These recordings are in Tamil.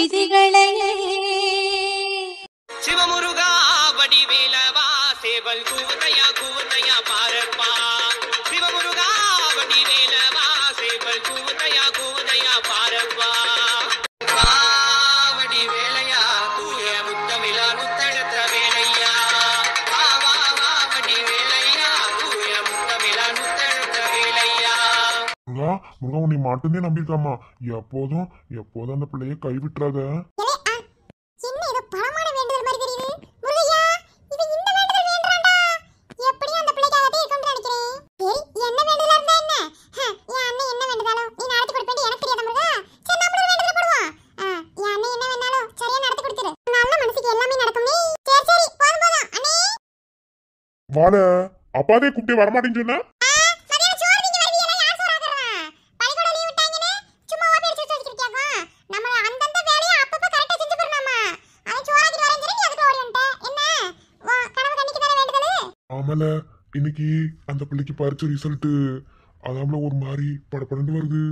விதிகளையே. சிவமுருகா வடிவேலவா சேவல் கூவதையா கூவதையா பாரப்பா. சிவமுருகா வடிவேலவா சேவல் கூவதையா கூவதையா பாரப்பா. வடிவேலையா தூய முத்தமிழா முத்தெடுத்த வேலையா. வடிவேலையா தூய முத்தமிழா முத்தெடுத்த வேலையா. முருகா உன்னை மட்டும்தே நம்பியிருக்காமா. எப்போதும் எப்போதும் அந்த பிள்ளைய கைவிட்டுறாத. வாழ அப்பாதே கூப்பிட்டே வரமாட்டேன்னு சொன்ன. ஆமால இன்னைக்கு அந்த பிள்ளைக்கு பரிச்ச ரிசல்ட் அதாமல ஒரு மாதிரி படப்படன்னு வருது.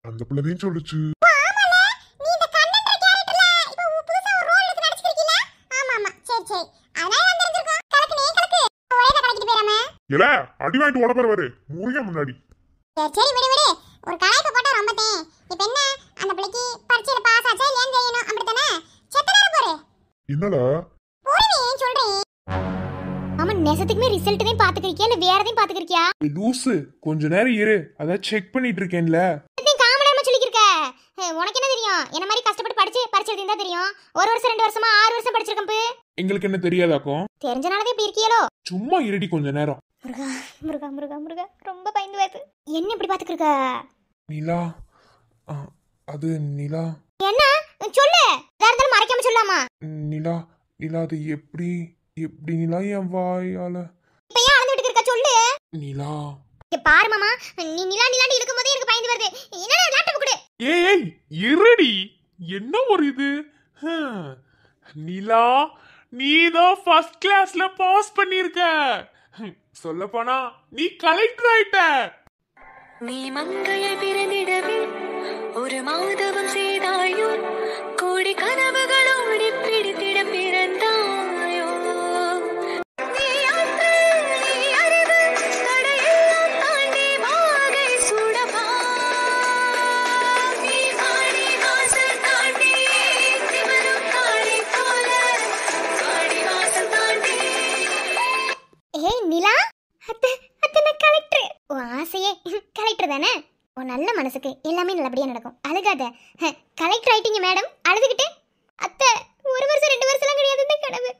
அந்த பிள்ளைதையும் சொல்லுச்சு. இல்ல அடி வாங்கிட்டு ஓட போற முருகன் முன்னாடி. சரி விடு விடு, ஒரு கலாய்ப்பு போட்டா ரொம்ப தே. இப்போ என்ன அந்த பிள்ளைக்கு பரீட்சையில பாஸ் ஆச்சா இல்லையான்னு தெரியணும், அப்படிதானே? செத்தனால போறே என்னடா போறே சொல்றேன். ஆமா, நேசத்துக்குமே ரிசல்ட் தான் பாத்துக்கிறியா இல்ல வேற எதையும் பாத்துக்கிறியா? லூசு, கொஞ்ச நேரம் இரு, அத செக் பண்ணிட்டு இருக்கேன்ல. காமெடியா சொல்லிக்கிருக்க. உனக்கு என்ன தெரியும்? என்ன மாதிரி கஷ்டப்பட்டு படிச்சு பரிட்சை எழுதினா தெரியும். ஒரு வருஷம் 2 வருஷமா 6 வருஷம் படிச்சிருக்கேன். எங்களுக்கு என்ன தெரியாதாக்கும்? தெரிஞ்சனாலதான் இப்படி இருக்கியலோ. சும்மா இருடி கொஞ்ச நேரம். முருகா முருகா முருகா முருகா, ரொம்ப பயந்து வருது. என்ன இப்படி பாத்துக்கிருக்க? நிலா, அது நிலா. என்ன சொல்லு, வேற இருந்தாலும் மறைக்காம சொல்லாமா? நிலா நிலா, அது எப்படி எப்படி நிலா என் வாயால. இப்ப ஏன் அழுதுட்டு இருக்க? சொல்லு நிலா. பாரு மாமா, நீ நிலா நிலாண்டி இருக்கும் போதே எனக்கு பயந்து வருது. என்னடா லேப்டாப் கொடு. ஏய் இருடி, என்ன ஒரு இது. நிலா, நீதான் ஃபர்ஸ்ட் கிளாஸ்ல பாஸ் பண்ணிருக்க. சொல்ல போனா நீ கலெக்டர் ஆயிட்ட. நீ மங்கையை பிறந்திடவே ஒரு மாதவம் செய்தாயோ, கோடி கனவுகளோடு பிடித்திட பிறந்தாயோ. நிலா, அத்தனை கலெக்டர். உன் ஆசையே கலெக்டர் தானே? உன் நல்ல மனசுக்கு எல்லாமே நல்லபடியா நடக்கும். அழுகாத. கலெக்டர் ஆயிட்டீங்க மேடம், அழுதுகிட்டு. அத்தை, 1 வருஷம் 2 வருஷம் கிடையாது இந்த கனவு.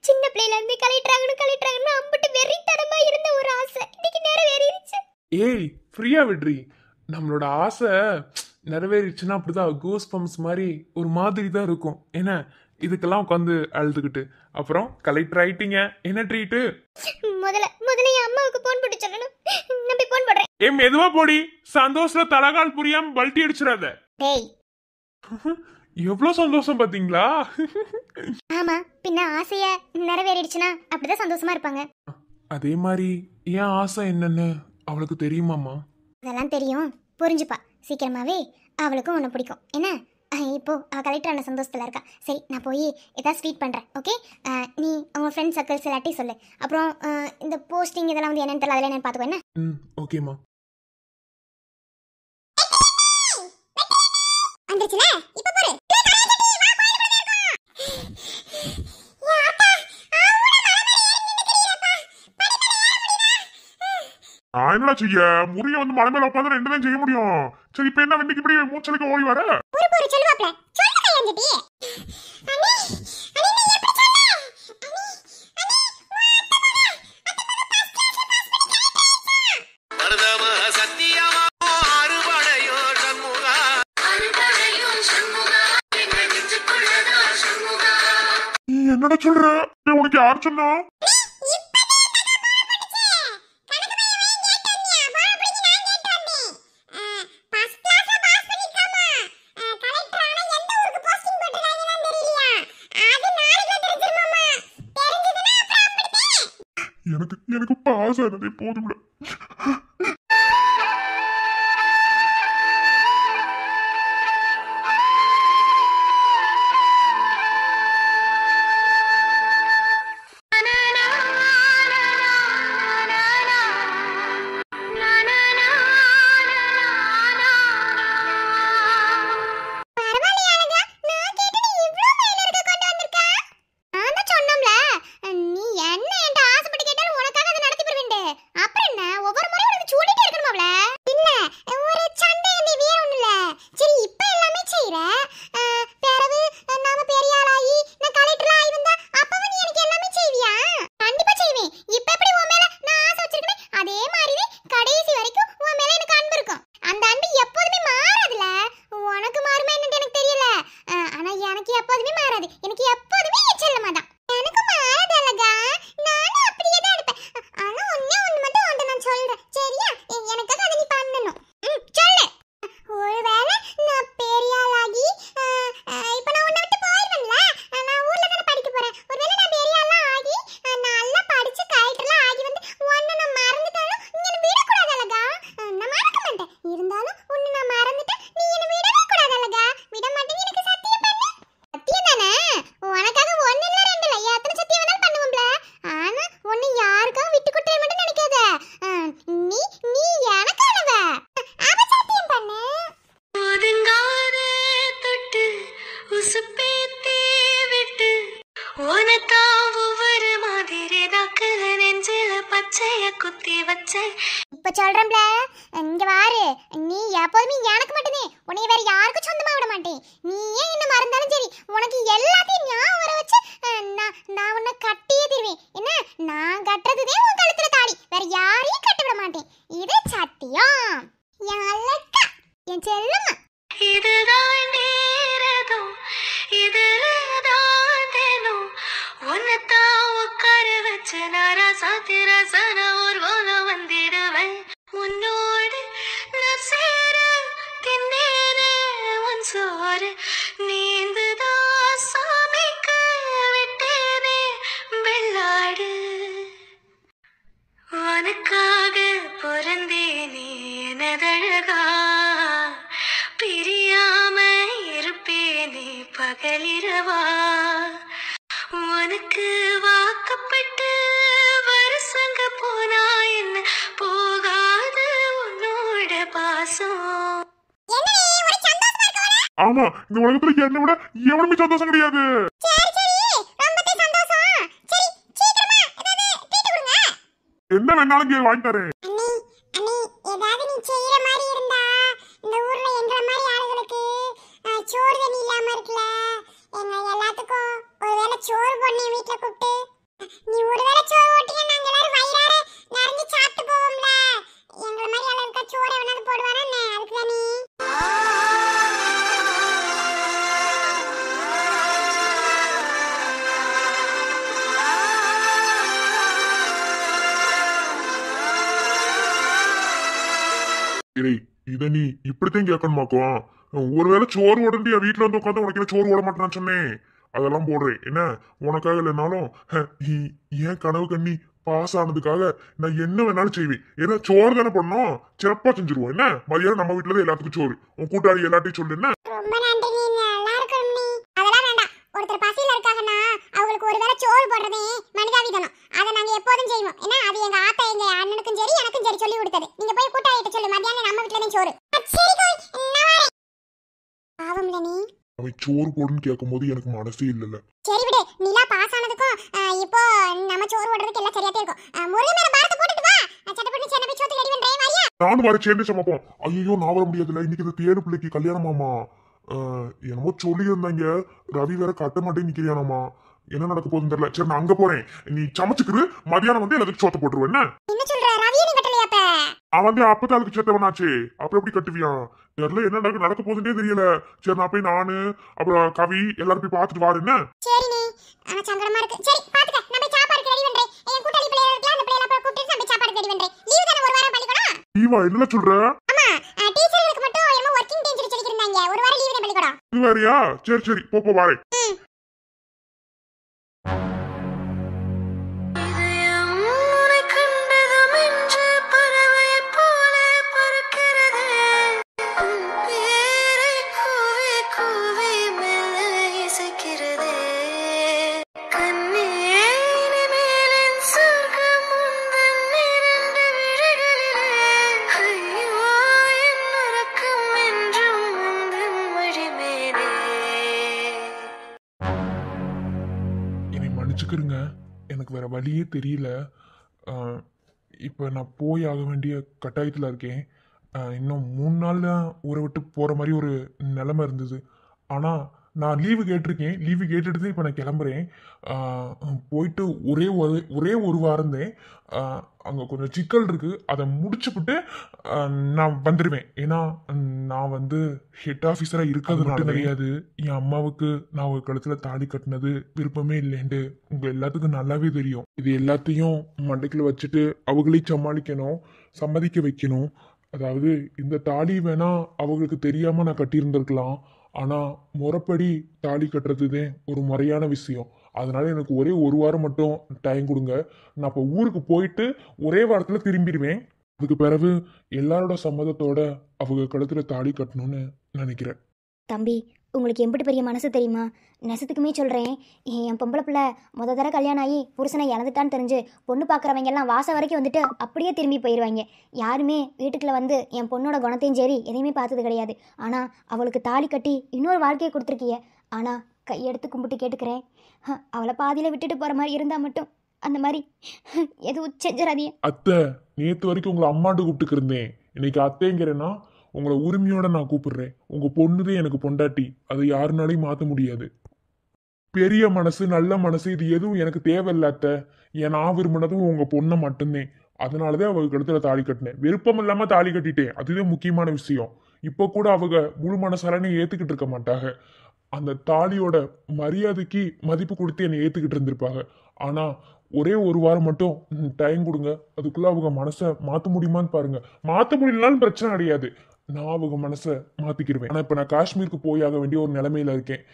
சின்ன பிள்ளைல இருந்து கலெக்டர் ஆகணும் அம்பிட்டு வெறித்தனமா இருந்த ஒரு ஆசை இன்னைக்கு நிறைவேறிடுச்சு. ஏய் ஃப்ரீயா விட்ரி, நம்மளோட ஆசை நிறைவேறிடுச்சுன்னா அப்படிதான் கூஸ் பம்ப்ஸ் மாதிரி ஒரு மாதிரி தான் இருக்கும். என்ன இதுக்கெல்லாம் உட்காந்து அழுதுகிட்டு அப்புறம் கலெக்டர் ஆயிட்டீங்க, என்ன ட்ரீட்டு? முதல்ல என் அம்மாவுக்கு போன் போட்டு சொல்லணும். நான் போய் போன் போடுறேன். ஏ மெதுவா போடி, சந்தோஷத்துல தலகால் புரியாம பல்ட்டி அடிச்சிடாத. டேய், எவ்வளவு சந்தோஷம் பாத்தீங்களா? ஆமா, பின்ன ஆசைய நிறைவேறிடுச்சுன்னா அப்படிதான் சந்தோஷமா இருப்பாங்க. அதே மாதிரி என் ஆசை என்னன்னு அவளுக்கு தெரியுமாமா? அதெல்லாம் தெரியும், புரிஞ்சுப்பா. சீக்கிரமாவே அவளுக்கும் உன்னை பிடிக்கும். என்ன இப்போ அவ கலெக்டரான சந்தோஷத்துல இருக்கா. சரி, நான் போய் ஏதாவது ஸ்வீட் பண்றேன். ஓகே, நீ அவங்க ஃப்ரெண்ட் சர்க்கிள்ஸ் எல்லாத்தையும் சொல்லு. அப்புறம் இந்த போஸ்டிங் இதெல்லாம் வந்து என்னன்னு தெரியல, அதெல்லாம் நான் பாத்துக்கோ. என்ன? ஓகேமா. வந்துச்சுல, இப்ப பாரு. நான் என்னடா செய்ய, முருகன் வந்து மலை மேல உட்காந்து 2 தான் செய்ய முடியும். சரி இப்ப என்ன இன்னைக்கு இப்படி மூச்சலுக்கு ஓடி வர? ஒரு சொல்லுவாப்ல சொல்ல கையஞ்சிட்டி. அண்ணி அண்ணி நீ எப்படி சொல்ல? அர்தம சத்தியமா அறுபடையோ சண்முகா. அறுபடையோ சண்முகா, எங்க நெஞ்சுக்குள்ளதா சண்முகா. நீ என்னடா சொல்ற? உனக்கு யார் சொன்னா? எனக்கு பாஸ் ஆனதே போதும். சொல்றேன்ல, இங்க வாரு. நீ எப்போதுமே எனக்கு மட்டுமே, உன்னை வேற யாருக்கும் சொந்தமா விட மாட்டேன். நீ ஏன் என்ன மறந்தாலும் சரி, உனக்கு எல்லாத்தையும் ஞாபகம் வர வச்சு நான் உன்னை கட்டியே தருவேன். என்ன, நான் கட்டுறதுதே உன் கழுத்துல தாலி, வேற யாரையும் கட்ட விட மாட்டேன். இது சத்தியம். என் அழகா, என் செல்லம்மா. இதுதான் நேரதோ இதுதான் தேனோ உன்னத்தான் உட்கார வச்சு நான் ரசன ஊர்வல வந்திடுவேன் உன்னோடு நான் சேர தின்னேனே உன் சோறு நீந்துதான் சாமிக்கு விட்டேனே வெள்ளாடு உனக்காக பிறந்தேனே எனதழகா பிரியாம இருப்பேனே பகலிரவா உனக்கு வாக்கப்பட்டு வருஷங்க போனா என்ன போகாது உன்னோட பாசம். ஆமா, இந்த உலகத்துல என்னை விட எவனுமே சந்தோஷம் கிடையாது. என்ன வேணாலும் இங்க வாங்கி தரேன். ஏதாவது நீ செய்யற மாதிரி இருந்தா இந்த ஊர்ல எங்கள மாதிரி ஆளுகளுக்கு சோறு தண்ணி இல்லாம இருக்குல, எங்க எல்லாத்துக்கும் ஒருவேளை சோறு பண்ணி வீட்டுல கூப்பிட்டு நீ ஒருவேளை சோறு ஓட்டிங்க நாங்க எல்லாரும் வயிறார நிறைஞ்சு சாப்பிட்டு போவோம்ல, எங்கள மாதிரி ஆளுகளுக்கு சோறு எவனாவது போடுவானா என்ன? அதுக்கு தான் நீ இத நீ இப்படித்தான் கேட்கணுமாக்கும். ஒருவேளை சோறு உடனே என் வீட்டுல வந்து உட்காந்து உனக்கு சோறு ஓட மாட்டேன்னு சொன்னேன், அதெல்லாம் போடுறேன். என்ன, உனக்காக இல்லைனாலும் ஏன் கனவு கண்ணி பாஸ் ஆனதுக்காக நான் என்ன வேணாலும் செய்வேன். ஏன்னா சோறு தானே பண்ணோம், சிறப்பா செஞ்சிருவோம். என்ன, மதியானம் நம்ம வீட்டுல தான் எல்லாத்துக்கும் சோறு. உன் கூட்டாளி எல்லாத்தையும் சொல்லு. என்ன, ரொம்ப நன்றி, நீ நல்லா இருக்கணும். நீ அதெல்லாம் வேண்டாம். ஒருத்தர் பசியில இருக்காங்கன்னா அவங்களுக்கு ஒருவேளை சோறு போடுறதே மனிதாபிதனம். அதை நாங்க எப்போதும் செய்வோம். ஏன்னா அது எங்க ஆத்தா எங்க அண்ணனுக்கும் சரி எனக்கும் சரி சொல்லி கொடுத்தது. நீங்க போய் கூட்டாளிட்ட சொல்லு, மத்தியானம் நம்ம வீட்டுல தான் சோறு. பாவம்ல நீ. அவன் சோறு போடுன்னு கேட்கும் போது எனக்கு மனசே இல்லல. சரி விடு, நீலா பாஸ் ஆனதுக்கும் இப்போ நம்ம சோறு போடுறதுக்கு எல்லாம் சரியா இருக்கும். முருகை மேல பாரத்தை போட்டுட்டு வா, சட்டப்பட்டு சென்னை போய் சோத்து ரெடி பண்றேன். வரியா? நானும் வர சேர்ந்து சமைப்போம். ஐயோ, நான் வர முடியாதுல்ல, இன்னைக்கு இந்த தேனு பிள்ளைக்கு கல்யாணமாமா. என்னமோ சொல்லி இருந்தாங்க, ரவி வேற கட்ட மாட்டேன்னு நிக்கிறியானாமா. என்ன நடக்க போகுதுன்னு தெரியல. சரி, நான் அங்க போறேன், நீ சமைச்சுக்கிரு. மதியானம் வந்து எல்லாத்துக்கும் சோத்த போட்டுருவேன். என்ன சொல்ற? ரவியை நீ கட்டலையா? அப்ப அவன் வந்து அப்பதான் அதுக்கு சேர்த்தவனாச்சு, அப்புறம் எப்படி கட்டுவியான் தெரியல. என்ன நடக்க போகுதுன்னே தெரியல. சரி, நான் போய் நானு அப்புறம் கவி எல்லாரும் போய் பாத்துட்டு வாரு. என்ன, சரி நீ. ஆனா சங்கடமா இருக்கு. சரி பாத்துக்க, நான் போய் சாப்பாடு ரெடி பண்றேன். என் கூட்டாளி பிள்ளைய இருக்கலாம், அந்த பிள்ளைய எல்லாம் கூப்பிட்டு நான் போய் சாப்பாடு ரெடி பண்றேன். லீவ் தான, ஒரு வாரம் பள்ளிக்கூடம். லீவா? என்ன சொல்ற? ஆமா, டீச்சர்களுக்கு மட்டும் என்னமோ வொர்க்கிங் டே சொல்லி இருந்தாங்க. ஒரு வாரம் லீவ் தான் பள்ளிக்கூடம். இது வேறயா? சரி சரி, போ வாரேன். மன்னிச்சுக்கிறங்க, எனக்கு வேற வழியே தெரியல. இப்போ நான் போய் ஆக வேண்டிய கட்டாயத்தில் இருக்கேன். இன்னும் 3 நாள் தான் ஊரை விட்டு போகிற மாதிரி ஒரு நிலைமை இருந்தது. ஆனால் நான் லீவு கேட்டிருக்கேன். லீவு கேட்டுட்டு இப்போ நான் கிளம்புறேன். போயிட்டு ஒரே ஒரு வாரம் தான். அங்கே கொஞ்சம் சிக்கல் இருக்குது, அதை முடிச்சுப்புட்டு நான் வந்துடுவேன். ஏன்னா நான் வந்து ஹெட் ஆஃபீஸராக இருக்கிறது மட்டும் கிடையாது, என் அம்மாவுக்கு நான் ஒரு கழுத்தில் தாலி கட்டினது விருப்பமே இல்லைன்ட்டு உங்கள் எல்லாத்துக்கும் நல்லாவே தெரியும். இது எல்லாத்தையும் மண்டைக்குள்ள வச்சுட்டு அவங்களையும் சமாளிக்கணும், சம்மதிக்க வைக்கணும். அதாவது இந்த தாலி வேணா அவங்களுக்கு தெரியாமல் நான் கட்டியிருந்திருக்கலாம், ஆனால் முறைப்படி தாலி கட்டுறதுதான் ஒரு முறையான விஷயம். அதனால எனக்கு ஒரே ஒரு வாரம் மட்டும் டைம் கொடுங்க. நான் இப்போ ஊருக்கு போயிட்டு ஒரே வாரத்தில் திரும்பிடுவேன். அதுக்கு பிறகு எல்லாரோட சம்மதத்தோட அவங்க கழுத்துல தாலி கட்டணும்னு நினைக்கிறேன். தம்பி, உங்களுக்கு எப்படி பெரிய மனசு தெரியுமா? நெசத்துக்குமே சொல்கிறேன், என் பொம்பளை பிள்ளை தடவை கல்யாணம் ஆகி புருஷனை இழந்துட்டான்னு தெரிஞ்சு பொண்ணு பார்க்குறவங்க எல்லாம் வாசம் வரைக்கும் வந்துட்டு அப்படியே திரும்பி போயிடுவாங்க. யாருமே வீட்டுக்குள்ளே வந்து என் பொண்ணோட குணத்தையும் சரி எதையுமே பார்த்தது கிடையாது. ஆனால் அவளுக்கு தாலி கட்டி இன்னொரு வாழ்க்கையை கொடுத்துருக்கிய. ஆனால் கையெடுத்து கும்பிட்டு கேட்டுக்கிறேன், அவளை பாதியில் விட்டுட்டு போகிற மாதிரி இருந்தால் மட்டும் அந்த மாதிரி எதுவும் செஞ்சிடாதீங்க. அத்தை, நேத்து வரைக்கும் உங்களை அம்மாட்டு கூப்பிட்டுக்கு இருந்தேன். இன்னைக்கு அத்தைங்கிறேன்னா உங்களை உரிமையோட நான் கூப்பிடுறேன். உங்க பொண்ணுதே எனக்கு பொண்டாட்டி. அதை யாருனாலையும் மாத்த முடியாது. பெரிய மனசு, நல்ல மனசு, இது எதுவும் எனக்கு தேவையில்ல அத்தை. நான் விரும்பினதும் உங்க பொண்ணை மட்டும்தான். அதனாலதான் அவங்க கழுத்துல தாலி கட்டினேன். விருப்பம் இல்லாம தாலி கட்டிட்டேன். அதுதான் முக்கியமான விஷயம். இப்ப கூட அவங்க முழு மனசாலன்னு ஏத்துக்கிட்டு இருக்க மாட்டாங்க. அந்த தாலியோட மரியாதைக்கு மதிப்பு கொடுத்து என்னை ஏத்துக்கிட்டு இருந்திருப்பாங்க. ஆனா ஒரே ஒரு வாரம் மட்டும் டைம் கொடுங்க. அதுக்குள்ள அவங்க மனசை மாத்த முடியுமான்னு பாருங்க. மாத்த முடியலனாலும் பிரச்சனை கிடையாது. நான் அவங்க மனசை மாத்திக்கிடுவேன். ஆனா இப்ப நான் காஷ்மீருக்கு போயாக வேண்டிய ஒரு நிலைமையில இருக்கேன்.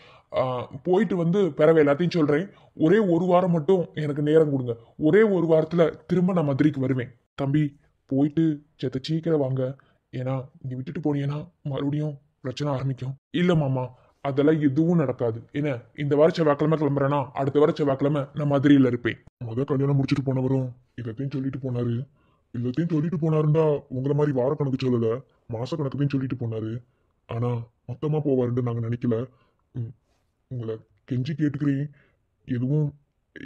போயிட்டு வந்து பிறவை எல்லாத்தையும் சொல்றேன். ஒரே ஒரு வாரம் மட்டும் எனக்கு நேரம் கொடுங்க. ஒரே ஒரு வாரத்துல திரும்ப நான் மதுரைக்கு வருவேன். தம்பி போயிட்டு செத்த சீக்கிரம் வாங்க. ஏன்னா நீ விட்டுட்டு போனீங்கன்னா மறுபடியும் பிரச்சனை ஆரம்பிக்கும். இல்ல மாமா, அதெல்லாம் எதுவும் நடக்காது. என்ன, இந்த வார செவ்வாய்க்கிழமை கிளம்புறேன்னா அடுத்த வார செவ்வாய்க்கிழமை நான் மதுரையில இருப்பேன். கல்யாணம் முடிச்சுட்டு போனவரும் இதத்தையும் சொல்லிட்டு போனாரு. எல்லாத்தையும் சொல்லிட்டு போனாருண்டா உங்களை மாதிரி வார கணக்கு சொல்லல, மாச கணக்குதையும் சொல்லிட்டு போனாரு. ஆனா மொத்தமா போவாருன்னு நாங்க நினைக்கல. உங்களை கெஞ்சி கேட்டுக்கிறேன். எதுவும்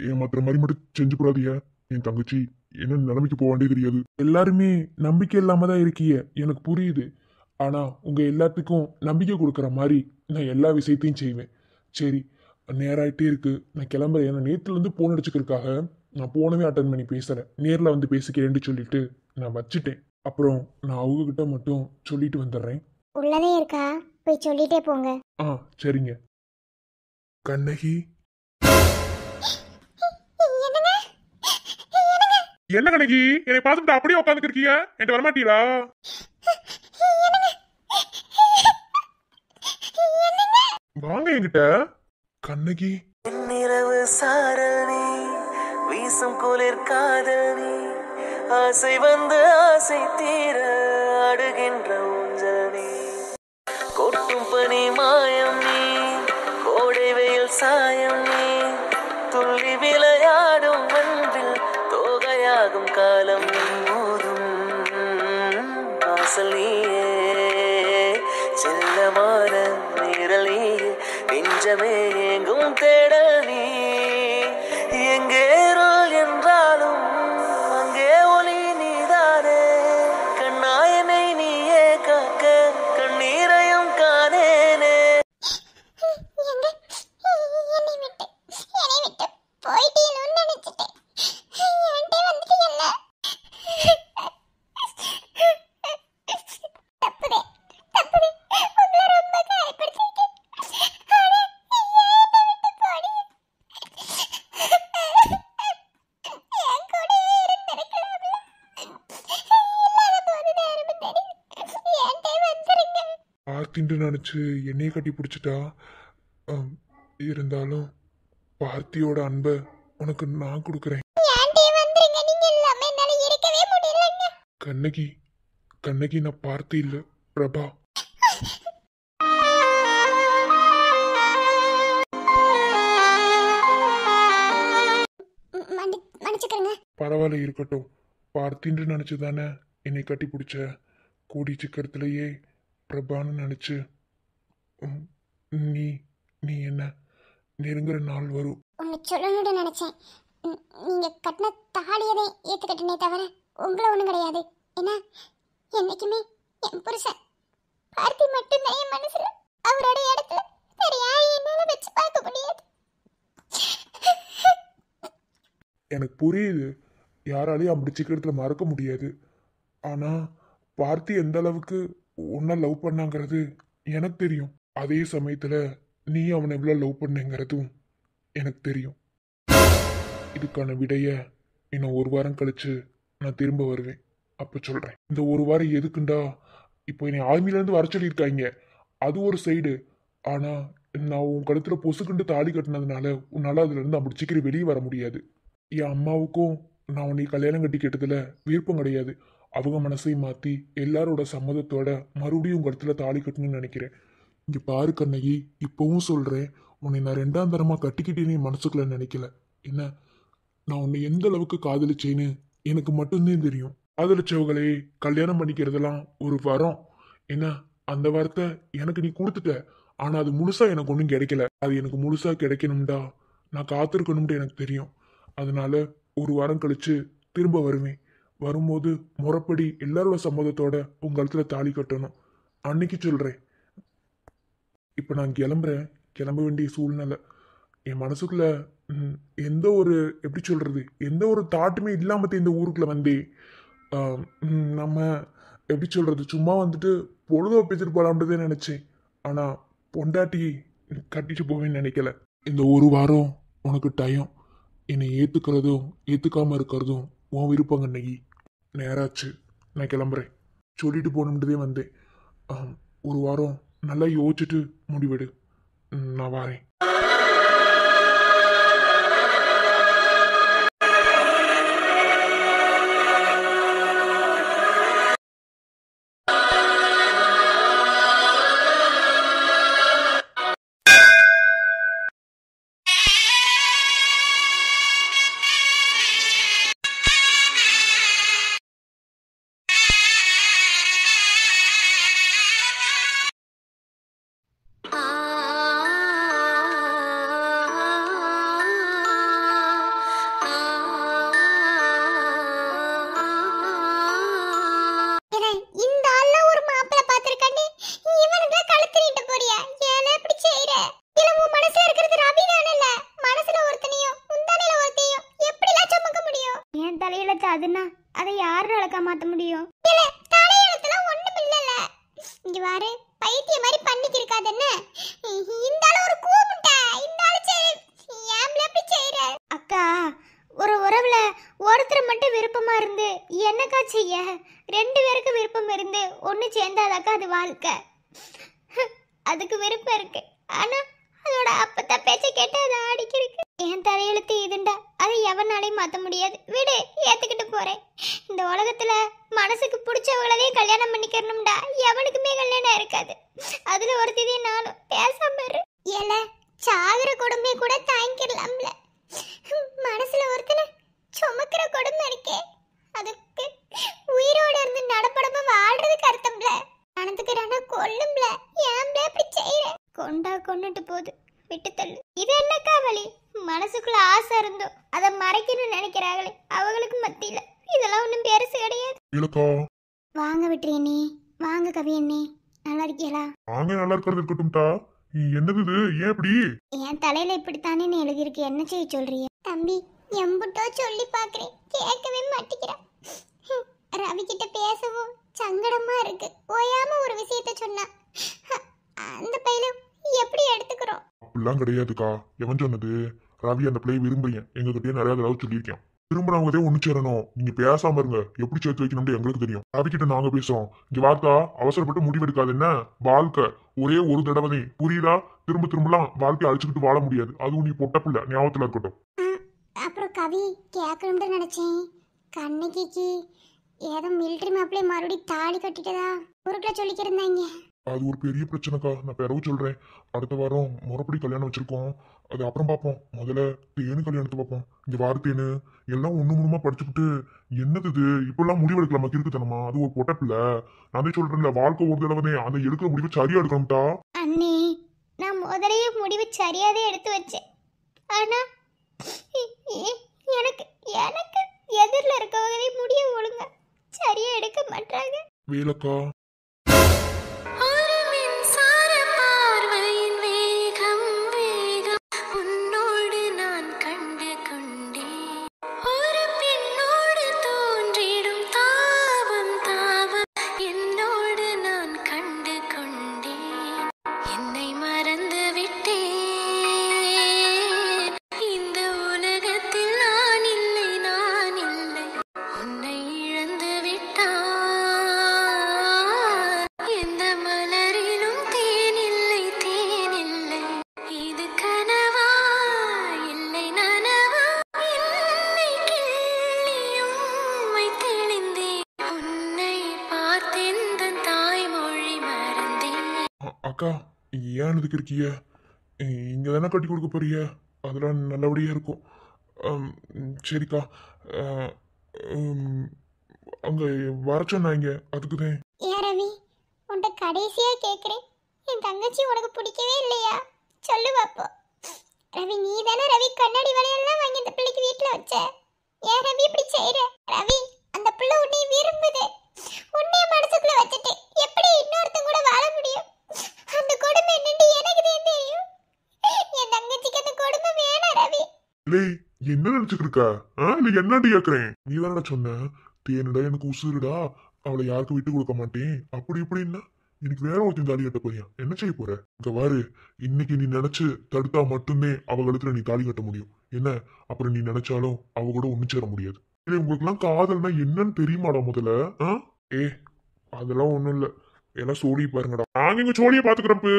ஏமாத்துற மாதிரி மட்டும் செஞ்சு போடாதீங்க. என் தங்கச்சி என்ன நிலைமைக்கு போக வேண்டியது தெரியாது. எல்லாருமே நம்பிக்கை இல்லாம தான் இருக்கீங்க, எனக்கு புரியுது. ஆனா உங்க எல்லாத்துக்கும் நம்பிக்கை கொடுக்குற மாதிரி நான் எல்லா விஷயத்தையும் செய்வேன். சரி, நேராயிட்டே இருக்கு, நான் கிளம்புறேன். ஏன்னா நேத்துல இருந்து போன் அடிச்சுக்கிறதுக்காக நான் போனவே அட்டன் பண்ணி பேசுறேன். நேர்ல வந்து பேசிக்கிறேன்னு சொல்லிட்டு நான் வச்சுட்டேன். அப்புறம் நான் அவங்க கிட்ட மட்டும் சொல்லிட்டு வந்துடுறேன். உள்ளதே இருக்கா, போய் சொல்லிட்டே போங்க. சரிங்க. கண்ணகி, என்ன கண்ணகி என்னை பார்த்துட்டு அப்படியே உட்காந்துட்டு இருக்கீங்க? என்கிட்ட வரமாட்டீங்களா? வாங்க என்கிட்ட. கண்ணகி, இரவு சாரணி வீசும் குளிர் காதலி ஆசை வந்து ஆசை தீர அடுகின்ற ஊஞ்சலி கொட்டும் பனி மாயம் நீ கோடை வெயில் சாயம் நீ துள்ளி விளையாடும் அன்பில் தோகையாகும் காலம் மோதும் வாசல் நீயே செல்லமான நிரல் நீயே நெஞ்சமே எங்கும் தேடல் நீ எங்கே இருள் என்றாலும் அங்கே ஒளி நீதானே கண்ணாயனை நீயே காக்க கண்ணீரையும் காணேனே. பார்த்தின்னு நினைச்சு என்னைய கட்டி பிடிச்சிட்டா. இருந்தாலும் பார்த்தியோட அன்பை உனக்கு நான் கொடுக்குறேன். கண்ணகி, கண்ணகி, நான் பார்த்தி இல்ல, பிரபா. பரவாயில்ல, இருக்கட்டும். பார்த்தின்னு நினைச்சுதானே என்னை கட்டி பிடிச்ச. கூடி சீக்கிரத்திலேயே பிரபான்னு நினைச்சு நீ நீ என்ன நெருங்குற நாள் வரும். உன்னை சொல்லணும்னு நினைச்சேன். நீங்க கட்டின தாலியதை ஏத்துக்கிட்டனே தவிர உங்களை ஒண்ணும் கிடையாது. ஏன்னா என்னைக்குமே என் புருஷன் பார்த்தி மட்டும்தான் என் மனசுல. அவரோட இடத்துல வேற யாரையும் என்னால வச்சு பார்க்க முடியாது. எனக்கு புரியுது, யாராலையும் அப்படி சீக்கிரத்துல மறக்க முடியாது. ஆனா பார்த்தி எந்த அளவுக்கு உன்னை லவ் பண்ணாங்கிறது எனக்கு தெரியும். அதே சமயத்துல நீ அவனை எவ்வளவு லவ் பண்ணேங்கிறதும் எனக்கு தெரியும். இதுக்கான விடைய இன்னும் ஒரு வாரம் கழிச்சு நான் திரும்ப வருவேன். அப்ப சொல்றேன். இந்த ஒரு வாரம் எதுக்குண்டா, இப்போ என்னை ஆர்மில இருந்து வர சொல்லியிருக்காங்க. அது ஒரு சைடு. ஆனா நான் உன் கழுத்துல பொசுக்குண்டு தாலி கட்டினதுனால உன்னால அதுல இருந்து அப்படி சீக்கிரம் வெளியே வர முடியாது. என் அம்மாவுக்கும் நான் உன்னை கல்யாணம் கட்டி கேட்டதுல விருப்பம் கிடையாது. அவங்க மனசையும் மாத்தி எல்லாரோட சம்மதத்தோட மறுபடியும் உங்க இடத்துல தாலி கட்டணும்னு நினைக்கிறேன். இங்க பாரு கண்ணகி, இப்பவும் சொல்றேன், உன்னை நான் 2ஆம் தரமா கட்டிக்கிட்டேன்னு மனசுக்குள்ள நினைக்கல. என்ன, நான் உன்னை எந்த அளவுக்கு காதலிச்சேன்னு எனக்கு மட்டும்தான் தெரியும். காதலிச்சவங்களே கல்யாணம் பண்ணிக்கிறதெல்லாம் ஒரு வரம். என்ன, அந்த வார்த்தை எனக்கு நீ கொடுத்துட்ட. ஆனா அது முழுசா எனக்கு ஒன்றும் கிடைக்கல. அது எனக்கு முழுசா கிடைக்கணும்டா நான் காத்திருக்கணும்ட்டு எனக்கு தெரியும். அதனால ஒரு வாரம் கழிச்சு திரும்ப வருவேன். வரும்போது முறைப்படி எல்லாரோட சம்மதத்தோட உங்க கழுத்துல தாலி கட்டணும். அன்னைக்கு சொல்றேன். இப்போ நான் கிளம்புறேன். கிளம்ப வேண்டிய சூழ்நிலை. என் மனசுக்குள்ள எந்த ஒரு எப்படி சொல்றது, எந்த ஒரு தாட்டுமே இல்லாம இந்த ஊருக்குள்ள வந்தே நம்ம எப்படி சொல்றது, சும்மா வந்துட்டு பொழுத பேசிட்டு போலாம்ன்றதே நினைச்சேன். ஆனா பொண்டாட்டி கட்டிட்டு போவேன்னு நினைக்கல. இந்த ஒரு வாரம் உனக்கு டைம். என்னை ஏத்துக்கிறதும் ஏத்துக்காம இருக்கிறதும் உன் விருப்பங்க. இன்னைக்கு நேராச்சு, நான் கிளம்புறேன். சொல்லிட்டு போகணுன்றதே வந்தேன். ஒரு வாரம் நல்லா யோசிச்சுட்டு முடிவெடு. நான் வாரேன். அதுனா அதை யாரு நடக்க மாத்த முடியும்? ஒண்ணும் இல்லல. இங்க வாரு, பைத்திய மாதிரி பண்ணிக்கு இருக்காது என்ன? இந்தால ஒரு கூமுட்டை, இந்தால ஏம்ல அப்படி செய்யற? அக்கா, ஒரு உறவுல ஒருத்தர் மட்டும் விருப்பமா இருந்து என்னக்கா செய்ய? ரெண்டு பேருக்கு விருப்பம் இருந்து ஒண்ணு சேர்ந்தாதாக்கா அது வாழ்க்கை. அதுக்கு விருப்பம் இருக்கு, ஆனா அதோட அப்பத்த பேச்ச கேட்டு அதை அடிக்கிறதுக்கு என் தலையெழுத்து இதுண்டா. அதை எவனாலையும் மாத்த முடியாது. விடு, ஏத்துக்கிட்டு போறேன். இந்த உலகத்துல மனசுக்கு பிடிச்சவங்களே கல்யாணம் பண்ணிக்கணும்டா. எவனுக்குமே கல்யாணம் இருக்காது. அதுல ஒருத்ததே நானும் பேசாம இரு. ஏல சாகுற கொடுமை கூட தாங்கிக்கலாம்ல. மனசுல ஒருத்தனை சுமக்கிற கொடுமை இருக்கே, அதுக்கு உயிரோட இருந்து நடப்படமா வாழ்றதுக்கு அர்த்தம்ல. மனதுக்கு கொல்லும்ல. ஏன்ல அப்படி செய்யற? கொண்டா கொண்டுட்டு போகுது, விட்டு தள்ளு. இது என்னக்கா வழி? மனசுக்குள்ள ஆசை இருந்தோ அதை மறைக்கணும்னு நினைக்கிறாங்களே, அவங்களுக்கு மத்தியில இதெல்லாம் ஒண்ணும் பெருசு கிடையாது. வாங்க விட்டுறியண்ணே, வாங்க கவியண்ணே, நல்லா இருக்கீங்களா? வாங்க, நல்லா இருக்கிறது இருக்கட்டும்டா. என்னது இது? ஏன் இப்படி? என் தலையில இப்படித்தானே எழுதியிருக்கு, என்ன செய்ய சொல்றீங்க? தம்பி, எம்புட்டோ சொல்லி பாக்குறேன், கேட்கவே மாட்டேங்கிறான். ரவி கிட்ட பேசவும் சங்கடமா இருக்கு. ஓயாம ஒரு விஷயத்த சொன்னா அந்த பையில எப்படி எடுத்துக்கிறோம்? அப்படிலாம் கிடையாதுக்கா. எவன் சொன்னது? ரவி அந்த பிள்ளை விரும்புறீங்க, எங்க கிட்டே நிறைய தடவை சொல்லியிருக்கேன். திரும்பினவங்கதே ஒண்ணு சேரணும். நீங்க பேசாம இருங்க, எப்படி சேர்த்து வைக்கணும்னு எங்களுக்கு தெரியும். ரவி கிட்ட நாங்க பேசுறோம். இங்க வார்த்தா அவசரப்பட்டு முடிவெடுக்காது. என்ன வாழ்க்கை ஒரே ஒரு தடவை, புரியுதா? திரும்ப திரும்பலாம் வாழ்க்கையை அழிச்சுக்கிட்டு வாழ முடியாது. அதுவும் நீ பொட்ட பிள்ளை, ஞாபகத்துல இருக்கட்டும். அப்புறம் கவி கேட்கணும்னு நினைச்சேன். கண்ணகிக்கு ஏதோ மிலிட்டரி மாப்பிள்ளை மறுபடியும் தாலி கட்டிட்டதா ஊருக்குள்ள சொல்லிக்கிருந்தாங்க. அது ஒரு பெரிய பிரச்சனைக்கா. நான் பிறகு சொல்றேன். அடுத்த வாரம் முறைப்படி கல்யாணம் வச்சிருக்கோம். அது அப்புறம் பார்ப்போம். முதல்ல தேனு கல்யாணத்தை பார்ப்போம். இங்க வார்த்தேனு எல்லாம் ஒண்ணு மூணுமா படிச்சுக்கிட்டு என்னது இது இப்பெல்லாம் முடிவெடுக்கலாமா? இருக்குத்தனமா? அது ஒரு பொட்ட பிள்ளை. நான் சொல்றேன்ல, வாழ்க்கை ஒரு தடவை அந்த எடுக்கிற முடிவை சரியா எடுக்கணும்டா. அண்ணே, நான் முதலையே முடிவு சரியாதே எடுத்து வச்சேன். ஆனா எனக்கு எனக்கு எதிரில் இருக்கவங்களே முடிய ஒழுங்க சரியா எடுக்க மாட்டாங்க. வேலக்கா, ஒரு மின்சார பார்வையின் வேகம் வேகம் உன்னோடு நான் கண்டு கொண்டேன். ஒரு பெண்ணோடு தோன்றிடும் தாவம் தாவம் என்னோடு நான் கண்டு கொண்டேன். என்னை மறந்து விட்டேன். இந்த உலகத்தில் நான் இல்லை, நான் இல்லை. உன்னை இழந்து விட்டான். எந்த மலரிலும் தேனில்லை, தேனில்லை. இது கனவா இல்லை நனவா? என்னை கிள்ளியும் வைத்தெழுந்தேன். உன்னை பார்த்தெந்த தாய்மொழி மறந்தேன். அக்கா ஏன் இதுக்கு இருக்கீங்க? இங்க தானே கட்டி கொடுக்க போறீங்க, அதெல்லாம் நல்லபடியா இருக்கும். சரிக்கா, அங்க வர சொன்னாங்க, அதுக்குதான். ஏன் ரவி, உன்கிட்ட கடைசியா கேக்குறேன், என் தங்கச்சி உனக்கு பிடிக்கவே இல்லையா? சொல்லு பாப்போம். ரவி, நீ தானே ரவி கண்ணாடி வளையல்லாம் வாங்கி இந்த பிள்ளைக்கு வீட்டுல வச்ச. ஏன் ரவி இப்படி செய்யற? ரவி, அந்த பிள்ளை உன்னை விரும்புது. உன்னை மனசுக்குள்ள வச்சுட்டு எப்படி இன்னொருத்தன் கூட வாழ முடியும்? அந்த கொடுமை என்னன்னு எனக்கு தான் தெரியும். என் தங்கச்சிக்கு அந்த கொடுமை வேணாம் ரவி. லேய் என்ன நினைச்சுட்டு இருக்க? இல்ல என்னடி கேக்குறேன்? நீ தானடா சொன்ன தேனடா எனக்கு உசுருடா, அவளை யாருக்கு விட்டு கொடுக்க மாட்டேன் அப்படி இப்படின்னா எனக்கு வேற ஒருத்தன் தாலி கட்ட போறியா? என்ன செய்ய போற? இங்க பாரு, இன்னைக்கு நீ நினைச்சு தடுத்தா மட்டுமே அவ கழுத்துல நீ தாலி கட்ட முடியும். என்ன அப்புறம் நீ நினைச்சாலும் அவ கூட ஒண்ணு சேர முடியாது. இல்லை உங்களுக்கு எல்லாம் காதல்னா என்னன்னு தெரியுமாடா முதல்ல? அதெல்லாம் ஒண்ணும் இல்ல, எல்லாம் சோழி பாருங்கடா. நாங்க இங்க சோழிய பாத்துக்கிறப்ப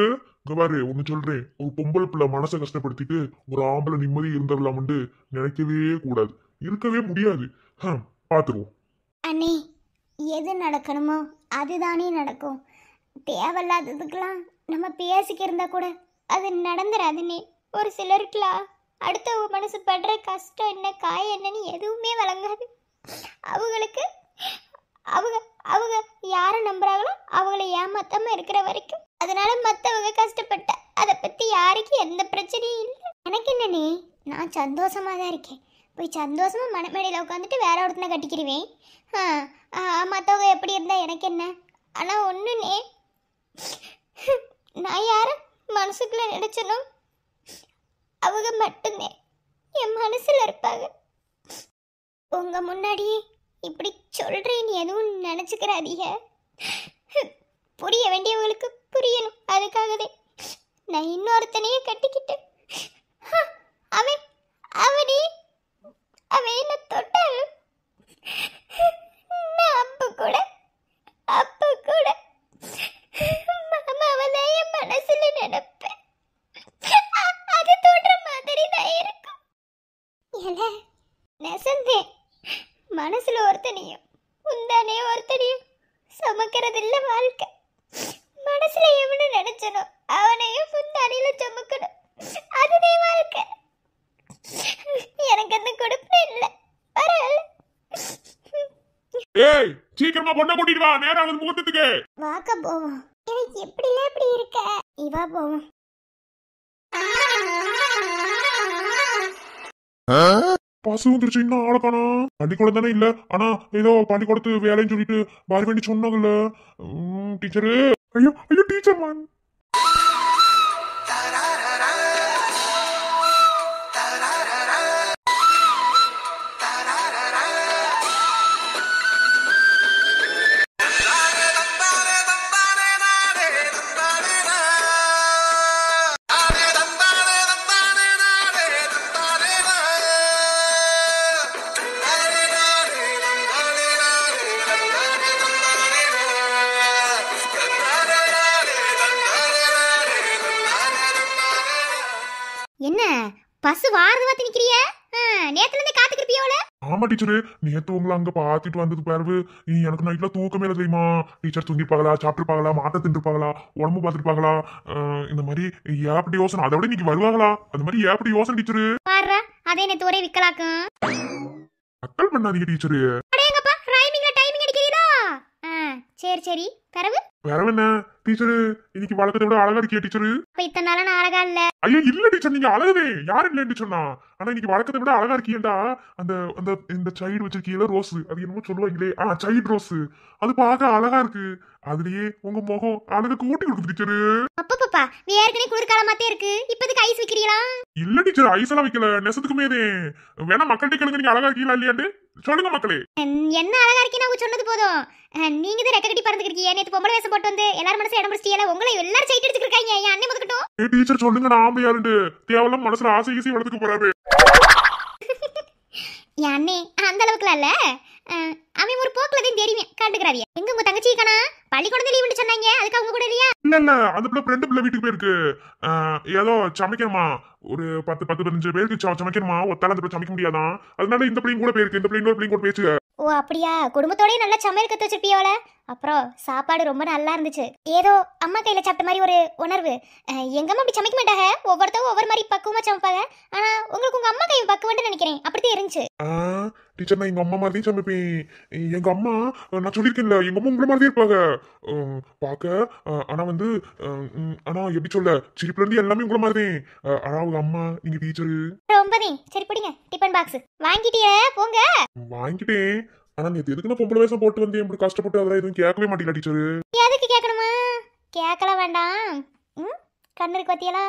இங்க பாரு ஒண்ணு சொல்றேன், ஒரு பொம்பளை பிள்ளை மனசை கஷ்டப்படுத்திட்டு ஒரு ஆம்பளை நிம்மதி இருந்துடலாம்னு நினைக்கவே கூடாது, இருக்கவே முடியாது. பாத்துருவோம். அண்ணே, எது நடக்கணுமோ அதுதானே நடக்கும். தேவையில்லாததுக்கெல்லாம் நம்ம பேசிக்க இருந்தா கூட அது நடந்துடாதுன்னே. ஒரு சிலருக்குலாம் அடுத்தவங்க மனசு படுற கஷ்டம் என்ன காயம் என்னன்னு எதுவுமே வழங்காது. அவங்களுக்கு அவங்க அவங்க யாரை நம்புறாங்களோ அவங்கள ஏமாத்தாம இருக்கிற வரைக்கும் அதனால மற்றவங்க கஷ்டப்பட்ட அதை பத்தி யாருக்கும் எந்த பிரச்சனையும் இல்லை. எனக்கு என்னன்னே, நான் சந்தோஷமா தான் இருக்கேன். போய் சந்தோஷமா மனமேடையில் உட்காந்துட்டு வேற ஒருத்தனை கட்டிக்கிடுவேன். மற்றவங்க எப்படி இருந்தா எனக்கு என்ன? ஆனால் ஒன்றுனே, நான் யார மனசுக்குள்ள நினைச்சனோ அவங்க மட்டும்தான் என் மனசுல இருப்பாங்க. உங்க முன்னாடியே இப்படி சொல்றேன்னு எதுவும் நினைச்சுக்கிறாதீங்க. புரிய வேண்டியவங்களுக்கு புரியணும், அதுக்காகவே நான் இன்னொருத்தனையே கட்டிக்கிட்டு அவன் அவனே அவன் என்ன தொட்டாலும் நான் அப்ப கூட மாமாவதான் என் மனசுல நினைப்பேன். அது தோன்ற மாதிரி தான் இருக்கும். நெசந்தே மனசுல ஒருத்தனையும் உந்தானே ஒருத்தனையும் சுமக்கிறது இல்ல வாழ்க்கை. மனசுல எவனு நினைச்சனோ அவனையும் புந்தானில சுமக்கணும், அதுதான் வாழ்க்கை. எனக்கு அந்த கொடுப்பு இல்லை, பரவாயில்ல. ஏய் சீக்கிரமா பொண்ணை கூட்டிட்டு வா, நேரா வந்து முகூர்த்தத்துக்கு வாக்க போவோம். எனக்கு எப்படிலாம் இப்படி இருக்க? இவா போவோம். பசு வந்துருச்சு, இன்னும் ஆளை காணோம். பள்ளிக்கூடம் தானே இல்ல, ஆனா ஏதோ பள்ளிக்கூடத்து வேலைன்னு சொல்லிட்டு வர வேண்டி சொன்னாங்கல்ல டீச்சரு. ஐயோ ஐயோ டீச்சர் மேன். என்ன பஸ் வாரது வாத்தி நிக்கிறிய? நேத்துல இருந்தே காத்துக்கிறியோல? ஆமா டீச்சரு, நேத்து உங்களை அங்க பாத்துட்டு வந்தது பிறகு எனக்கு நைட்ல தூக்கமே இல்லை தெரியுமா? டீச்சர் தூங்கிருப்பாங்களா, சாப்பிட்டுருப்பாங்களா, மாட்ட தின்றுப்பாங்களா, உடம்பு பார்த்துருப்பாங்களா, இந்த மாதிரி ஏப்படி யோசனை. அதை விட இன்னைக்கு வருவாங்களா, அந்த மாதிரி ஏப்படி யோசனை டீச்சரு. பாரு, அதே நேத்து ஒரே விக்கலாக்கும். அக்கல் பண்ணாதீங்க டீச்சரு. அடேங்கப்பா, ரைமிங்ல டைமிங் அடிக்கிறீரா? சரி சரி, பிறகு வேற என்ன டீச்சரு, இன்னைக்கு வழக்கத்தை விட அழகா இருக்கியா டீச்சரு? அப்ப இத்தனை நாளா நான் அழகா இல்ல? ஐயோ இல்ல டீச்சர், நீங்க அழகவே யாரும் இல்லைன்னு சொன்னா. ஆனா இன்னைக்கு வழக்கத்தை விட அழகா இருக்கீங்கடா. அந்த அந்த இந்த சைடு வச்சிருக்கீங்களா ரோஸ், அது என்னமோ சொல்லுவாங்களே, சைடு ரோஸ், அது பார்க்க அழகா இருக்கு. அதுலயே உங்க முகம் அழகு கூட்டி கொடுக்குது டீச்சரு. அப்பப்பா, ஏற்கனவே குளிர்காலமாத்தே இருக்கு, இப்போதைக்கு ஐஸ் வைக்கிறீங்களா? இல்ல டீச்சர், ஐஸ் எல்லாம் வைக்கல, நெசத்துக்குமே வேணா மக்கள்கிட்ட கேளுங்க, நீங்க அழகா இருக்கீங்களா இல்லையாண்டு சொல்லுங்க மக்களே. என்ன அழகா இருக்கீங்க அவங்க சொன்னது போதும். நீங்க தான் ரெக்க கட்டி பறந்துக்கிறீங்க. நேத்து பொம்பளை வேஷம் போட்டு வந்து எல்லாரும் மனசு இடம் பிடிச்சிட்டீங்க. உங்களை எல்லாரும் சைட் எடுத்துக்கிருக்காங்க. என் அண்ணன் முதக்கட்டும். ஏ டீச்சர் சொல்லுங்க, நான் ஆம்பளையாருண்டு தேவலாம் மனசுல ஆசை ஈசி வளர்த்துக்க போறாரு. என் அண்ணே அந்த அளவுக்குலாம் இல்ல, அவன் ஒரு போக்குல தான் தெரியும் கண்டுக்கிறாவிய. எங்க உங்க தங்கச்சி காணா? பள்ளிக்கூடம் லீவுன்னு சொன்னாங்க, அதுக்கு அவங்க கூட இல்லையா? இல்ல இல்ல, அந்த பிள்ளை ஃப்ரெண்டு பிள்ளை வீட்டுக்கு போயிருக்கு. ஏதோ சமைக்கணுமா, ஒரு 10-15 பேருக்கு சமைக்கணுமா, ஒத்தால அந்த பிள்ளை சமைக்க முடியாதான், அதனால இந்த பிள்ளையும் கூட போயிருக்கு. இந்த பிள்ளை இன்னொரு பிள்ளையும் கூட பேச்சு. ஓ அப்படியா? குடும்பத்தோடய நல்லா சமையல் கத்து வச்சிருப்பியோல. அப்புறம் சாப்பாடு ரொம்ப நல்லா இருந்துச்சு. ஏதோ அம்மா கையில சாப்பிட்ட மாதிரி ஒரு உணர்வு. எங்க அம்மா அப்படி சமைக்க மாட்டாங்க, ஒவ்வொருத்தவங்க ஒவ்வொரு மாதிரி பக்குவமா சமைப்பாங்க. ஆனா உங்களுக்கு உங்க அம்மா கை பக்குவம்னு நினைக்கிறேன், அப்படித்தான் இருந்துச்சு. டீச்சர், நான் எங்க அம்மா மாதிரி சமைப்பேன். எங்க அம்மா நான் சொல்லியிருக்கேன்ல, எங்க அம்மா உங்களை மாதிரி இருப்பாங்க பாக்க. ஆனா வந்து ஆனா எப்படி சொல்ல, சிரிப்புல இருந்து எல்லாமே உங்களை மாதிரி. ஆனா உங்க அம்மா, நீங்க டீச்சரு. ரொம்பதே. சரி பிடிங்க டிபன் பாக்ஸ். வாங்கிட்டியே போங்க. வாங்கிட்டேன், ஆனா நேத்து எதுக்கு நான் பொம்பளை வேஷம் போட்டு வந்தேன் இப்படி கஷ்டப்பட்டு அதெல்லாம் எதுவும் கேட்கவே மாட்டீங்களா டீச்சரு? எதுக்கு கேட்கணுமா? கேட்கல வேண்டாம். ம், கண்ணு இருக்கு பத்தியலா,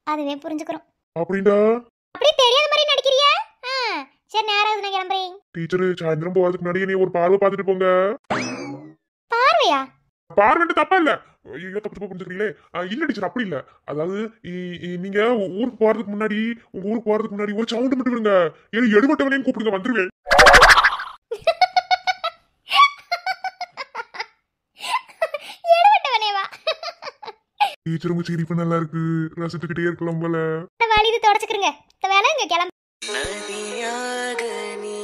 அதுவே புரிஞ்சுக்கிறோம். அப்படின்டா அப்படி தெரியாத மாதிரி நடிக்கிறியா? சரி, நேரம் நான் கிளம்புறேன். டீச்சரு சாயந்தரம் போகிறதுக்கு முன்னாடி நீ ஒரு பார்வை பார்த்துட்டு போங்க. பார்வையா? பார்வைட்டு தப்பா இல்ல, ஐயோ தப்பு தப்பா புரிஞ்சுக்கிறீங்களே. இல்ல டீச்சர் அப்படி இல்ல, அதாவது நீங்க ஊருக்கு போறதுக்கு முன்னாடி உங்க ஊருக்கு போறதுக்கு முன்னாடி ஒரு சவுண்ட் மட்டும் விடுங்க, ஏன்னா எடுபட்டவனையும் கூப்பிடுங்க வந்துருவேன். டீச்சர் உங்க சிரிப்பு நல்லா இருக்கு, ரசிச்சுக்கிட்டே இருக்கலாம் போல. வலி இது தொடச்சுக்கிறங்க, இந்த வேலை இங்க கிளம்பு. நதியாக நீ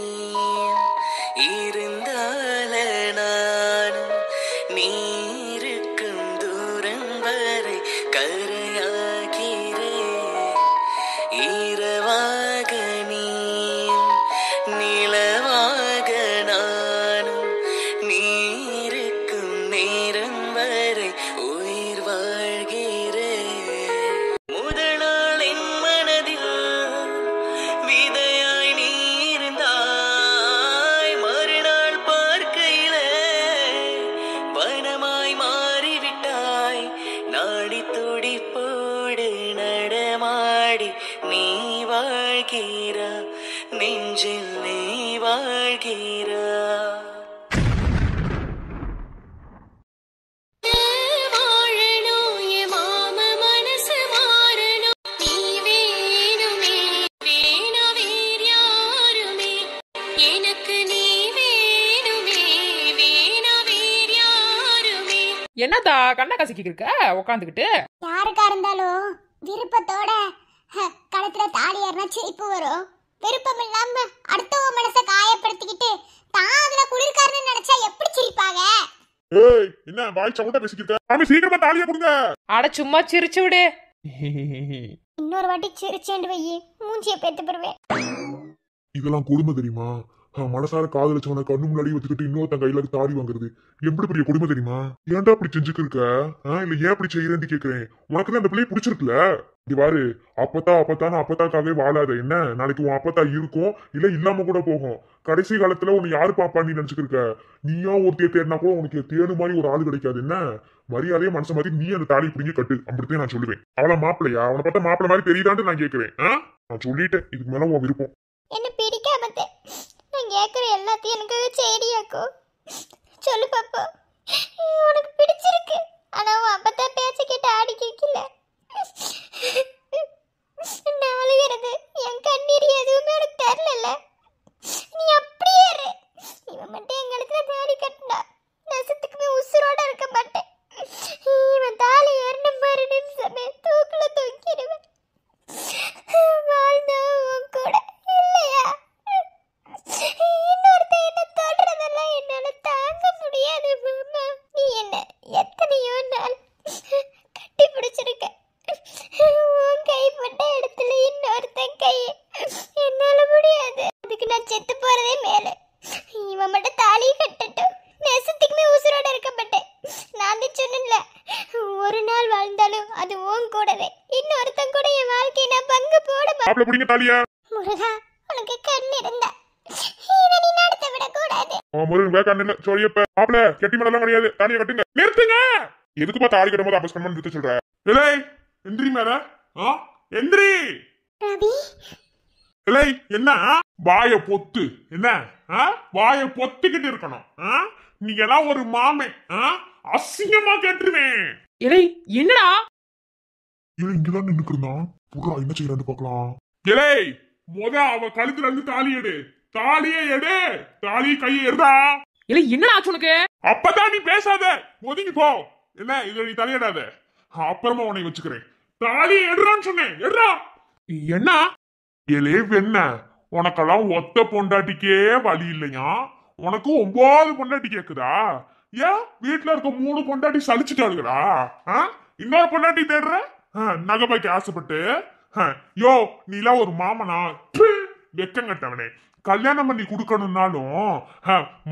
இருந்தால நானும் நீருக்கும் தூரம் வரை கரையாகிறேன். இரவாக நீ நிலவாக நானும் நீருக்கும் நேரம் வரை உயிர் வாழ்கிறேன். முதல் நாள் என் மனதில் விதையாய் நீ இருந்தாய், மறுநாள் பார்க்கையிலே வனமாய் மாறிவிட்டாய். நாடி துடிப்போடு நடமாடி நீ வாழ்கிறா, நெஞ்சில் நீ வாழ்கிறா. வாழணும் என் மாம மனசு மாறணும், நீ வேணுமே வேணா வேறு யாருமே, எனக்கு நீ வேணுமே வேணா வேறு யாருமே. என்னதா கண்ணை கசக்கிட்டு இருக்க உக்காந்துக்கிட்டு? யாருக்கா இருந்தாலும் விருப்பத்தோட கழுத்துல தாலி ஏறினா சிரிப்பு வரும். விருப்பம் இல்லாம அடுத்தவ மனசை காயப்படுத்திக்கிட்டு தான் அதுல குளிர்காரன்னு நினைச்சா எப்படி சிரிப்பாங்க? ஏய் என்ன வாய் சவுண்டா பேசிக்கிட்ட, சாமி சீக்கிரமா தாலியை கொடுங்க. அட சும்மா சிரிச்சு விடு. இன்னொரு வாட்டி சிரிச்சேண்டு வையி, மூஞ்சிய பேத்து பெறுவேன். இதெல்லாம் கொடுமை தெரியுமா? மனசார காதலிச்சவனை கண்ணு முன்னாடி வச்சுக்கிட்டு இன்னொருத்தன் கையில தாடி வாங்குறது எப்படி பெரிய கொடுமை தெரியுமா? ஏன்டா அப்படி செஞ்சுக்கு இருக்க? இல்ல ஏன் அப்படி செய்யறேன்னு கேக்குறேன். உனக்கு தான் அந்த பிள்ளைய பிடிச்சிருக்குல, இது பாரு, அப்பத்தாக்காவே வாழாத. என்ன நாளைக்கு உன் அப்பத்தா இருக்கும், இல்ல இல்லாம கூட போகும். கடைசி காலத்துல உன்னை யாரு பாப்பா நீ நினைச்சுக்க இருக்க? நீயா ஒருத்தைய தேடினா கூட உனக்கு தேடு மாதிரி ஒரு ஆள் கிடைக்காது. என்ன மரியாதையே மனச மாதிரி நீ அந்த தாலி பிடிங்க கட்டு, அப்படித்தான் நான் சொல்லுவேன். அவளை மாப்பிள்ளையா? அவனை பார்த்தா மாப்பிள்ள மாதிரி தெரியுதான்னு நான் கேட்கிறேன். நான் சொல்லிட்டேன், இதுக்கு மேல உன் விருப்பம். என்ன பிடிக்காம நான் கேட்குற எல்லாத்தையும் எனக்கு சரியாக்கும். சொல்லு பாப்பா, உனக்கு பிடிச்சிருக்கு, ஆனா உன் அப்பத்தான் பேச்ச கேட்டு ஆடி கேட்கல. நான் அழுகிறது என் கண்ணீர் எதுவுமே உனக்கு தெரியல. நீ அப்படியே இரு. இவன் மட்டும் எங்க இடத்துல தாலி கட்டினா நெசத்துக்குமே உசுரோட இருக்க மாட்டேன். இவன் தாலி ஏறின மாதிரி நிமிஷமே தூக்குல தூக்கிடுவேன். வாழ்ந்தா உன் கூட இல்லையா? இன்னொருத்த என்ன தொடுறதெல்லாம் என்னால தாங்க முடியாது மாமா. நீ என்ன எத்தனையோ நாள் கட்டி பிடிச்சிருக்க. உன் கைப்பட்ட இடத்துல இன்னொருத்தன் கை என்னால முடியாது. அதுக்கு நான் செத்து போறதே மேல. இவன் மட்டும் தாலி கட்டட்டும், நெசத்துக்குமே உசுரோட இருக்க மாட்டேன். நான் தான் சொன்னேன்ல, ஒரு நாள் வாழ்ந்தாலும் அது உன் கூடவே. இன்னொருத்தன் கூட என் வாழ்க்கையை நான் பங்கு போட மாட்டேன். முருகா, உனக்கு கண் இருந்தா இதை நீ நடத்த விடக்கூடாது. முருகன் கண்ணு சொல்லியப்ப மாப்பிள்ள கெட்டி மேலாம் கிடையாது, தாலியை கட்டுங்க. நிறுத்துங்க. எதுக்குப்பா தாலி கட்டும் போது அப்பஸ் பண்ண நிறுத்த சொல்ற? இல்லை எந்திரி மேல, எந்திரி. ரவி, இல்லை என்ன வாய பொத்து, என்ன வாய பொத்துக்கிட்டு இருக்கணும். நீங்க எல்லாம் ஒரு மாமே, அசிங்கமா கேட்டுருவேன். இலை என்னடா? இல்லை இங்கதான் நின்னுக்குறான், புறா என்ன செய்யறான்னு பாக்கலாம். இலை முத அவ கழுத்துல இருந்து தாலி எடு, தாலியை எடு, தாலி கையை எடுறா. இலை என்னடா ஆச்சு உனக்கு? அப்பதான் நீ பேசாத, ஒதுங்கி போ. என்ன இதுல நீ தலையிடாத, அப்புறமா உன்னை வச்சுக்கிறேன். தாலி எடுறான்னு சொன்னேன், எடுறா. என்ன எலே வெண்ண, உனக்கெல்லாம் ஒத்த பொண்டாட்டிக்கே வழி இல்லையா? உனக்கு 9 பொண்டாட்டி கேக்குதா? ஏன் வீட்டுல இருக்க 3 பொண்டாட்டி சலிச்சுட்டாளுங்களா? இன்னொரு பொண்டாட்டி தேடுற நகைபாய்க்கு ஆசைப்பட்டு? யோ நீலாம் ஒரு மாமனா? வெக்கங்கட்டவனே. கல்யாணம் பண்ணி கொடுக்கணும்னாலும்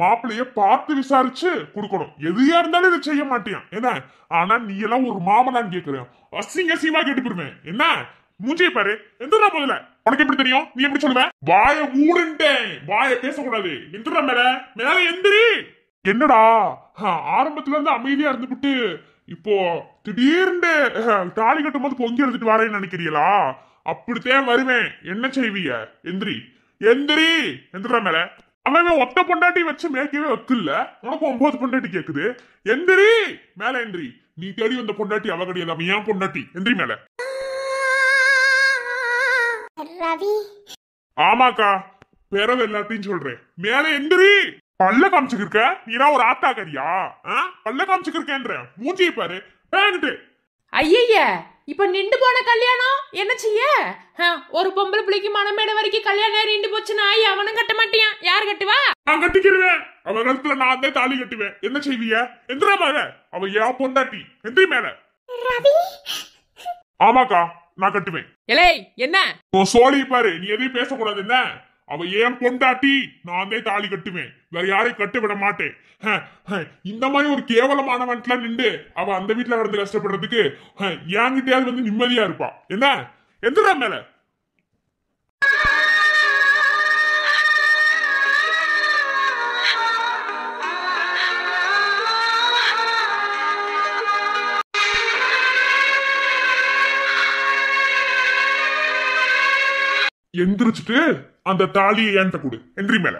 மாப்பிள்ளைய பார்த்து விசாரிச்சு கொடுக்கணும். எதையா இருந்தாலும் இதை செய்ய மாட்டியான் என்ன? ஆனா நீ எல்லாம் ஒரு மாமனான்னு கேக்குறேன், அசிங்க அசிங்கமா கேட்டு போடுவேன். என்ன மூஞ்சியை பாரு. எந்திரா முதல்ல. உனக்கு எப்படி தெரியும்? நீ எப்படி சொல்லுவ? வாய மூடுன்ட்டேன். வாய பேசக்கூடாது. எந்திரா மேல. மேல எந்திரி. என்னடா ஆரம்பத்துல இருந்து அமைதியா இருந்துபிட்டு இப்போ திடீர்னு தாலி கட்டும் போது பொங்கி எடுத்துட்டு வரேன்னு நினைக்கிறீங்களா? அப்படித்தான் வருவேன். என்ன செய்வீங்க? எந்திரி எந்திரி. எந்திரா மேல. அவன் ஒத்த பொண்டாட்டி வச்சு மேய்க்கவே வக்கில்ல. உனக்கு 9 பொண்டாட்டி கேக்குது. எந்திரி மேல. எந்திரி. நீ தேடி வந்த பொண்டாட்டி அவ கிடையாது. அவன் ஏன் பொண்டாட்டி. எந்திரி மேல. ரவி. ஆமாக்கா, பிறவு எல்லாத்தையும் சொல்றேன். மேல எந்திரி. பல்ல காமிச்சுக்கிருக்க. நீனா ஒரு ஆத்தாக்கறியா? பல்ல காமிச்சுக்கிருக்கேன்ற. மூஞ்சியை பாரு. வேணுட்டு. ஐய இப்ப நின்று போன கல்யாணம் என்ன செய்ய? ஒரு பொம்பளை பிள்ளைக்கு மனமேடை வரைக்கும் கல்யாணம் நின்று போச்சுன்னா அவனும் கட்ட மாட்டியான். யார் கட்டுவா? நான் கட்டிக்கிறேன். அவ கழுத்துல நான் தான் தாலி கட்டுவேன். என்ன செய்வீங்க? எந்திரா மேல. அவ ஏன் பொண்டாட்டி. எந்திரி மேல. ரவி. ஆமாக்கா, நான் கட்டுவேன். இலே என்ன சோழி பாரு. நீ எதையும் பேசக்கூடாது. என்ன? அவ ஏன் பொண்டாட்டி. நான் தான் தாலி கட்டுவேன். வேற யாரையும் கட்ட விட மாட்டேன். இந்த மாதிரி ஒரு கேவலமானவன்ல நின்று அவ அந்த வீட்டுல கடந்து கஷ்டப்படுறதுக்கு என்கிட்டயாவது வந்து நிம்மதியா இருப்பா. என்ன? எந்திரா மேல. எந்திரிச்சிட்டு அந்த தாலியை என்கிட்ட கொடு. எந்திரி மேல.